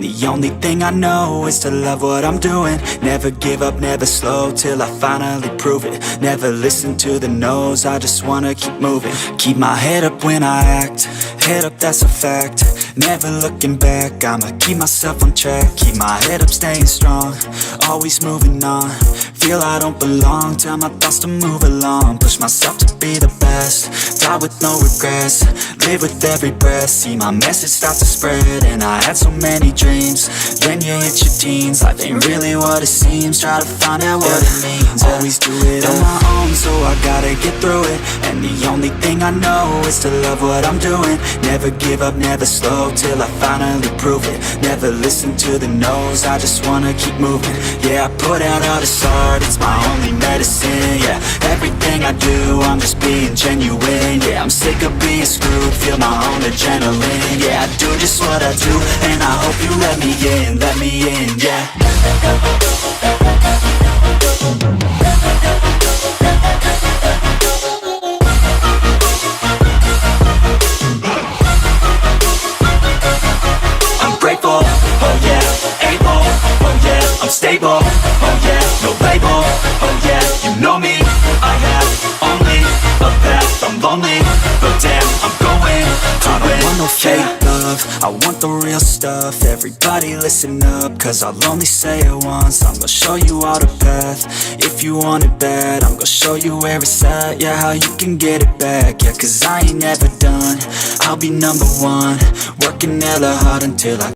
And the only thing I know is to love what I'm doing. Never give up, never slow, till I finally prove it. Never listen to the no's, I just wanna keep moving. Keep my head up when I act, head up, that's a fact. Never looking back, I'ma keep myself on track. Keep my head up, staying strong, always moving on. Feel I don't belong, tell my thoughts to move along. Push myself to be the best, die with no regrets. Live with every breath, see my message start to spread. And I had so many dreams, then you hit your teens. Life ain't really what it seems, try to find out what it means. Always do it on my own, so I gotta get through it. And the only thing I know is to love what I'm doing. Never give up, never slow, till I finally prove it. Never listen to the no's, I just wanna keep moving. Yeah, I put out all this art, it's my only medicine. Yeah, everything I do, I'm just being genuine. Yeah, I'm sick of being screwed, feel my own adrenaline. Yeah, I do just what I do, and I hope you let me in, yeah. I'm grateful, oh yeah, able, oh yeah, I'm stable, oh yeah, no label, oh yeah, you know me, I have only a path, I'm lonely, but damn, I'm going to win. I don't want no fake love, I want the real stuff. Everybody listen up, cause I'll only say it once. I'm gonna show you all the path, if you want it bad. I'm gonna show you where it's at, yeah, how you can get it back. Yeah, cause I ain't never done, I'll be number one, working hella hard until I